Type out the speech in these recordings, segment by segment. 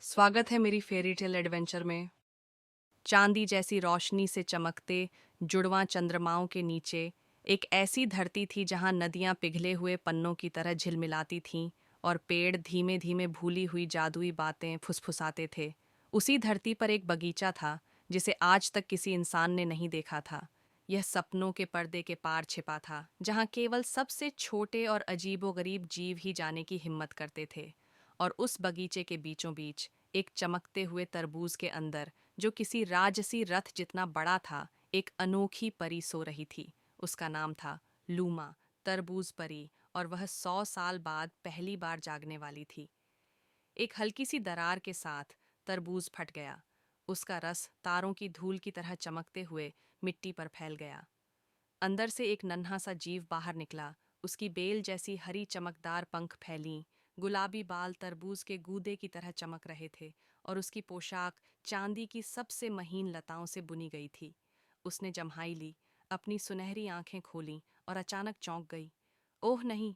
स्वागत है मेरी फेरी टेल एडवेंचर में। चांदी जैसी रोशनी से चमकते जुड़वां चंद्रमाओं के नीचे एक ऐसी धरती थी जहां नदियां पिघले हुए पन्नों की तरह झिलमिलाती थीं और पेड़ धीमे धीमे भूली हुई जादुई बातें फुसफुसाते थे। उसी धरती पर एक बगीचा था जिसे आज तक किसी इंसान ने नहीं देखा था। यह सपनों के पर्दे के पार छिपा था, जहां केवल सबसे छोटे और अजीबोगरीब जीव ही जाने की हिम्मत करते थे। और उस बगीचे के बीचों बीच एक चमकते हुए तरबूज के अंदर, जो किसी राजसी रथ जितना बड़ा था, एक अनोखी परी सो रही थी। उसका नाम था लूमा, तरबूज परी, और वह 100 साल बाद पहली बार जागने वाली थी। एक हल्की सी दरार के साथ तरबूज फट गया। उसका रस तारों की धूल की तरह चमकते हुए मिट्टी पर फैल गया। अंदर से एक नन्हा सा जीव बाहर निकला। उसकी बेल जैसी हरी चमकदार पंख फैलीं, गुलाबी बाल तरबूज के गूदे की तरह चमक रहे थे, और उसकी पोशाक चांदी की सबसे महीन लताओं से बुनी गई थी। उसने जम्हाई ली, अपनी सुनहरी आंखें खोलीं और अचानक चौंक गई। ओह नहीं,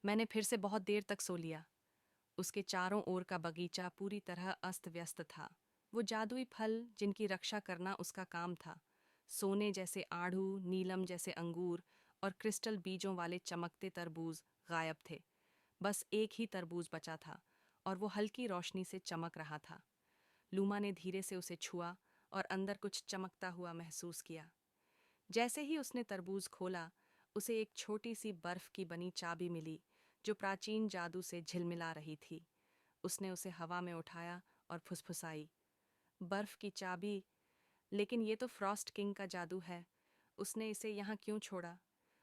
मैंने फिर से बहुत देर तक सो लिया। उसके चारों ओर का बगीचा पूरी तरह अस्त व्यस्त था। वो जादुई फल जिनकी रक्षा करना उसका काम था, सोने जैसे आड़ू, नीलम जैसे अंगूर और क्रिस्टल बीजों वाले चमकते तरबूज गायब थे। बस एक ही तरबूज बचा था, और वो हल्की रोशनी से चमक रहा था। लूमा ने धीरे से उसे छुआ और अंदर कुछ चमकता हुआ महसूस किया। जैसे ही उसने तरबूज खोला, उसे एक छोटी सी बर्फ की बनी चाबी मिली, जो प्राचीन जादू से झिलमिला रही थी। उसने उसे हवा में उठाया और फुसफुसाई, बर्फ की चाबी, लेकिन ये तो फ्रॉस्ट किंग का जादू है। उसने इसे यहाँ क्यों छोड़ा?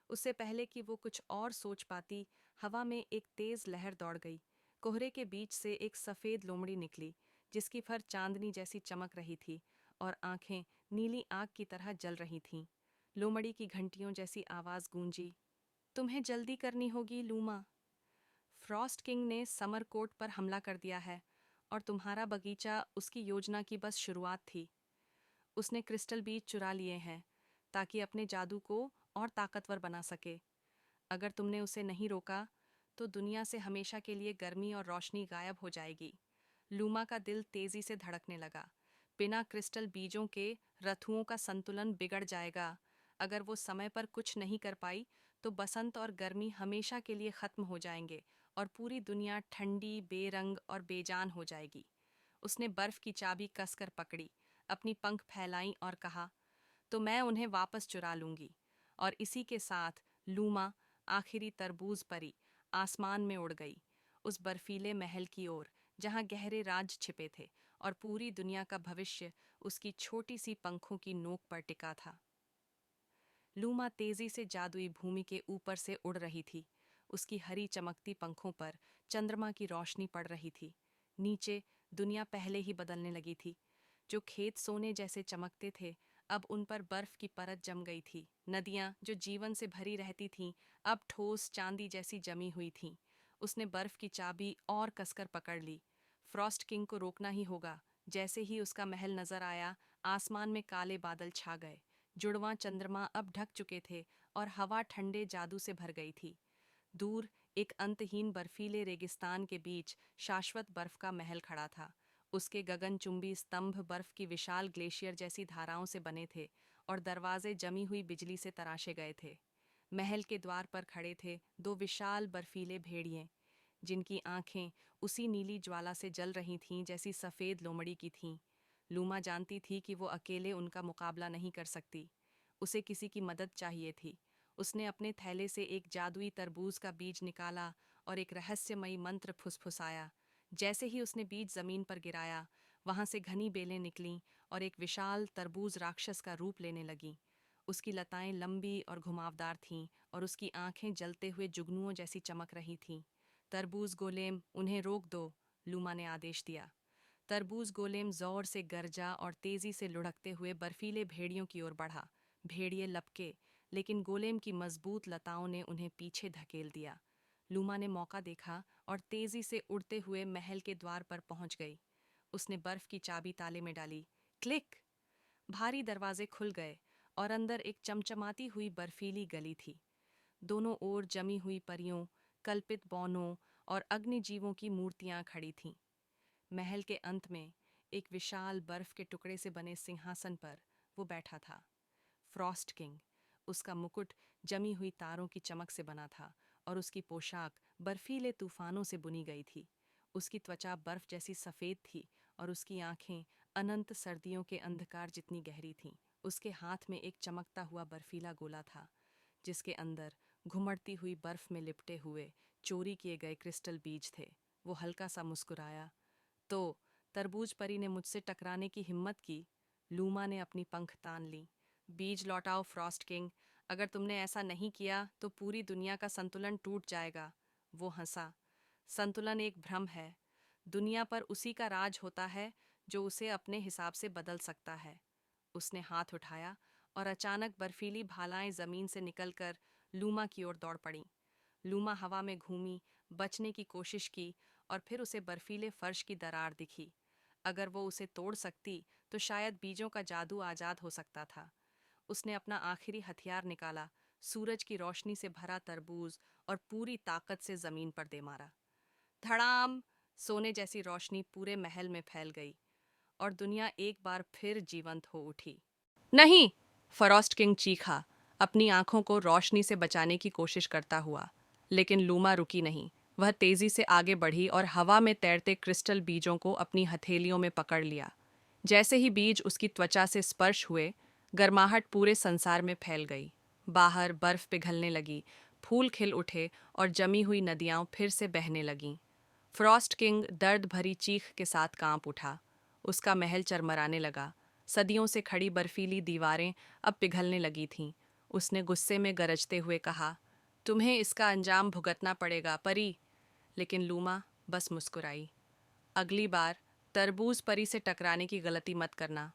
उससे पहले कि वो कुछ और सोच पाती, हवा में एक तेज लहर दौड़ गई। कोहरे के बीच से एक सफेद लोमड़ी निकली, जिसकी फर चांदनी जैसी चमक रही थी और आंखें नीली आग की तरह जल रही थीं। लोमड़ी की घंटियों जैसी आवाज गूंजी, तुम्हें जल्दी करनी होगी लूमा। फ्रॉस्ट किंग ने समरकोट पर हमला कर दिया है, और तुम्हारा बगीचा उसकी योजना की बस शुरुआत थी। उसने क्रिस्टल बीज चुरा लिए हैं ताकि अपने जादू को और ताकतवर बना सके। अगर तुमने उसे नहीं रोका, तो दुनिया से हमेशा के लिए गर्मी और रोशनी गायब हो जाएगी। लूमा का दिल तेजी से धड़कने लगा। बिना क्रिस्टल बीजों के रथुओं का संतुलन बिगड़ जाएगा। अगर वो समय पर कुछ नहीं कर पाई, तो बसंत और गर्मी हमेशा के लिए खत्म हो जाएंगे और पूरी दुनिया ठंडी, बेरंग और बेजान हो जाएगी। उसने बर्फ की चाबी कसकर पकड़ी, अपनी पंख फैलाई और कहा, तो मैं उन्हें वापस चुरा लूंगी। और इसी के साथ लूमा, आखिरी तरबूज परी, आसमान में उड़ गई, उस बर्फीले महल की ओर जहां गहरे राज छिपे थे और पूरी दुनिया का भविष्य उसकी छोटी सी पंखों की नोक पर टिका था। लूमा तेजी से जादुई भूमि के ऊपर से उड़ रही थी। उसकी हरी चमकती पंखों पर चंद्रमा की रोशनी पड़ रही थी। नीचे दुनिया पहले ही बदलने लगी थी। जो खेत सोने जैसे चमकते थे, अब उन पर बर्फ की परत जम गई थी। नदियां जो जीवन से भरी रहती थीं, अब ठोस चांदी जैसी जमी हुई थीं। उसने बर्फ की चाबी और कसकर पकड़ ली। फ्रॉस्ट किंग को रोकना ही होगा। जैसे ही उसका महल नजर आया, आसमान में काले बादल छा गए। जुड़वां चंद्रमा अब ढक चुके थे और हवा ठंडे जादू से भर गई थी। दूर एक अंतहीन बर्फीले रेगिस्तान के बीच शाश्वत बर्फ का महल खड़ा था। उसके गगनचुंबी स्तंभ बर्फ की विशाल ग्लेशियर जैसी धाराओं से बने थे, और दरवाजे जमी हुई बिजली से तराशे गए थे। महल के द्वार पर खड़े थे दो विशाल बर्फीले भेड़िए, जिनकी आंखें उसी नीली ज्वाला से जल रही थीं जैसी सफेद लोमड़ी की थीं। लूमा जानती थी कि वो अकेले उनका मुकाबला नहीं कर सकती। उसे किसी की मदद चाहिए थी। उसने अपने थैले से एक जादुई तरबूज का बीज निकाला और एक रहस्यमयी मंत्र फुसफुसाया। जैसे ही उसने बीज जमीन पर गिराया, वहां से घनी बेलें निकलीं और एक विशाल तरबूज राक्षस का रूप लेने लगीं। उसकी लताएं लंबी और घुमावदार थीं, और उसकी आंखें जलते हुए जुगनुओं जैसी चमक रही थीं। तरबूज गोलेम, उन्हें रोक दो, लूमा ने आदेश दिया। तरबूज गोलेम जोर से गरजा और तेजी से लुढ़कते हुए बर्फीले भेड़ियों की ओर बढ़ा। भेड़िए लपके, लेकिन गोलेम की मजबूत लताओं ने उन्हें पीछे धकेल दिया। लूमा ने मौका देखा और तेजी से उड़ते हुए महल के द्वार पर पहुंच गई। उसने बर्फ की चाबी ताले में डाली। क्लिक! भारी दरवाजे खुल गए और अंदर एक चमचमाती हुई बर्फीली गली थी। दोनों ओर जमी हुई परियों, कल्पित बौनों और अग्निजीवों की मूर्तियां खड़ी थीं। महल के अंत में एक विशाल बर्फ के टुकड़े से बने सिंहासन पर वो बैठा था। Frost king. उसका मुकुट जमी हुई तारों की चमक से बना था और उसकी पोशाक बर्फीले तूफानों से बुनी गई थी। उसकी त्वचा बर्फ जैसी सफेद थी और उसकी आंखें अनंत सर्दियों के अंधकार जितनी गहरी थीं। उसके हाथ में एक चमकता हुआ बर्फीला गोला था, जिसके अंदर घुमड़ती हुई बर्फ में लिपटे हुए चोरी किए गए क्रिस्टल बीज थे। वो हल्का सा मुस्कुराया। तो तरबूज परी ने मुझसे टकराने की हिम्मत की। लूमा ने अपनी पंख तान ली। बीज लौटाओ फ्रॉस्ट किंग, अगर तुमने ऐसा नहीं किया तो पूरी दुनिया का संतुलन टूट जाएगा। वो हंसा। संतुलन एक भ्रम है। दुनिया पर उसी का राज होता है जो उसे अपने हिसाब से बदल सकता है। उसने हाथ उठाया और अचानक बर्फीली भालाएं जमीन से निकलकर लूमा की ओर दौड़ पड़ीं। लूमा हवा में घूमी, बचने की कोशिश की और फिर उसे बर्फीले फर्श की दरार दिखी। अगर वो उसे तोड़ सकती तो शायद बीजों का जादू आजाद हो सकता था। उसने अपना आखिरी हथियार निकाला, सूरज की रोशनी से भरा तरबूज, और पूरी ताकत से जमीन पर दे मारा। धड़ाम! सोने जैसी रोशनी पूरे महल में फैल गई और दुनिया एक बार फिर जीवंत हो उठी। नहीं! फरोस्ट किंग चीखा, अपनी आंखों को रोशनी से बचाने की कोशिश करता हुआ। लेकिन लूमा रुकी नहीं। वह तेजी से आगे बढ़ी और हवा में तैरते क्रिस्टल बीजों को अपनी हथेलियों में पकड़ लिया। जैसे ही बीज उसकी त्वचा से स्पर्श हुए, गर्माहट पूरे संसार में फैल गई। बाहर बर्फ पिघलने लगी, फूल खिल उठे और जमी हुई नदियां फिर से बहने लगीं। फ्रॉस्ट किंग दर्द भरी चीख के साथ कांप उठा। उसका महल चरमराने लगा। सदियों से खड़ी बर्फीली दीवारें अब पिघलने लगी थीं। उसने गुस्से में गरजते हुए कहा, तुम्हें इसका अंजाम भुगतना पड़ेगा परी। लेकिन लूमा बस मुस्कुराई। अगली बार तरबूज परी से टकराने की गलती मत करना।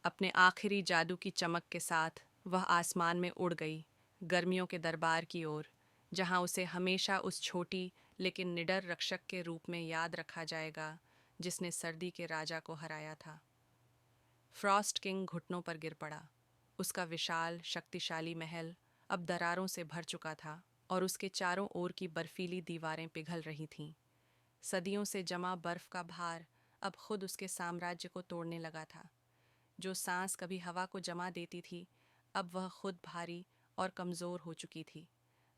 अपने आखिरी जादू की चमक के साथ वह आसमान में उड़ गई, गर्मियों के दरबार की ओर, जहां उसे हमेशा उस छोटी लेकिन निडर रक्षक के रूप में याद रखा जाएगा जिसने सर्दी के राजा को हराया था। फ्रॉस्ट किंग घुटनों पर गिर पड़ा। उसका विशाल शक्तिशाली महल अब दरारों से भर चुका था और उसके चारों ओर की बर्फीली दीवारें पिघल रही थीं। सदियों से जमा बर्फ का भार अब खुद उसके साम्राज्य को तोड़ने लगा था। जो सांस कभी हवा को जमा देती थी, अब वह खुद भारी और कमजोर हो चुकी थी।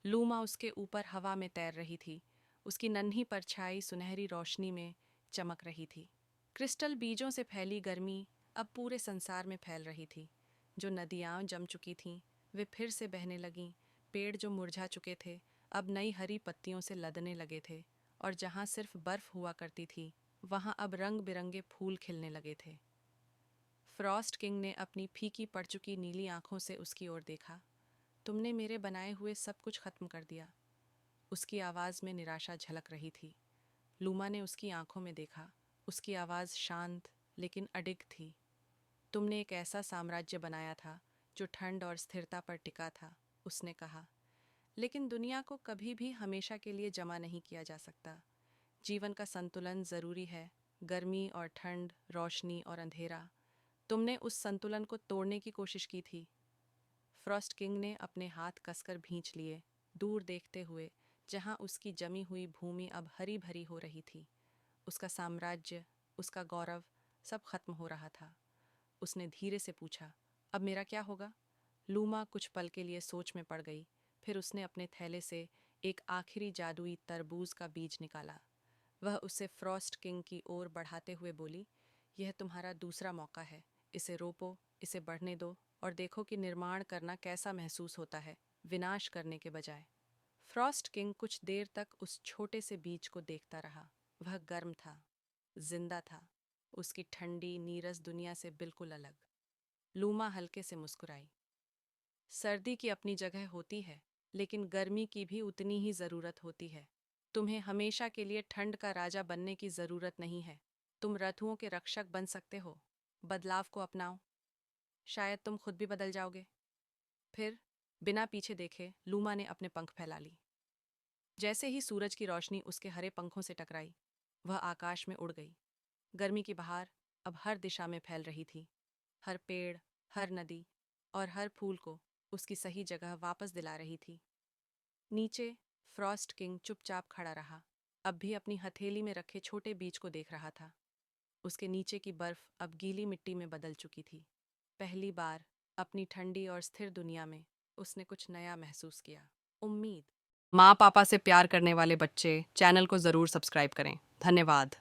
लूमा उसके ऊपर हवा में तैर रही थी। उसकी नन्ही परछाई सुनहरी रोशनी में चमक रही थी। क्रिस्टल बीजों से फैली गर्मी अब पूरे संसार में फैल रही थी। जो नदियाँ जम चुकी थीं, वे फिर से बहने लगीं। पेड़ जो मुरझा चुके थे, अब नई हरी पत्तियों से लदने लगे थे, और जहाँ सिर्फ बर्फ हुआ करती थी, वहाँ अब रंग बिरंगे फूल खिलने लगे थे। फ्रॉस्ट किंग ने अपनी फीकी पड़ चुकी नीली आंखों से उसकी ओर देखा। तुमने मेरे बनाए हुए सब कुछ खत्म कर दिया। उसकी आवाज़ में निराशा झलक रही थी। लूमा ने उसकी आंखों में देखा। उसकी आवाज़ शांत लेकिन अडिग थी। तुमने एक ऐसा साम्राज्य बनाया था जो ठंड और स्थिरता पर टिका था, उसने कहा। लेकिन दुनिया को कभी भी हमेशा के लिए जमा नहीं किया जा सकता। जीवन का संतुलन ज़रूरी है, गर्मी और ठंड, रोशनी और अंधेरा। तुमने उस संतुलन को तोड़ने की कोशिश की थी। फ्रॉस्ट किंग ने अपने हाथ कसकर भींच लिए, दूर देखते हुए, जहां उसकी जमी हुई भूमि अब हरी भरी हो रही थी। उसका साम्राज्य, उसका गौरव, सब खत्म हो रहा था। उसने धीरे से पूछा, अब मेरा क्या होगा? लूमा कुछ पल के लिए सोच में पड़ गई। फिर उसने अपने थैले से एक आखिरी जादुई तरबूज का बीज निकाला। वह उसे फ्रॉस्ट किंग की ओर बढ़ाते हुए बोली, यह तुम्हारा दूसरा मौका है। इसे रोपो, इसे बढ़ने दो और देखो कि निर्माण करना कैसा महसूस होता है, विनाश करने के बजाय। फ्रॉस्ट किंग कुछ देर तक उस छोटे से बीज को देखता रहा। वह गर्म था, जिंदा था, उसकी ठंडी नीरस दुनिया से बिल्कुल अलग। लूमा हल्के से मुस्कुराई। सर्दी की अपनी जगह होती है, लेकिन गर्मी की भी उतनी ही ज़रूरत होती है। तुम्हें हमेशा के लिए ठंड का राजा बनने की ज़रूरत नहीं है। तुम ऋतुओं के रक्षक बन सकते हो। बदलाव को अपनाओ, शायद तुम खुद भी बदल जाओगे। फिर बिना पीछे देखे लूमा ने अपने पंख फैला ली। जैसे ही सूरज की रोशनी उसके हरे पंखों से टकराई, वह आकाश में उड़ गई। गर्मी की बहार अब हर दिशा में फैल रही थी। हर पेड़, हर नदी और हर फूल को उसकी सही जगह वापस दिला रही थी। नीचे फ्रॉस्ट किंग चुपचाप खड़ा रहा। अब भी अपनी हथेली में रखे छोटे बीज को देख रहा था। उसके नीचे की बर्फ अब गीली मिट्टी में बदल चुकी थी। पहली बार अपनी ठंडी और स्थिर दुनिया में उसने कुछ नया महसूस किया, उम्मीद। माँ पापा से प्यार करने वाले बच्चे चैनल को ज़रूर सब्सक्राइब करें। धन्यवाद।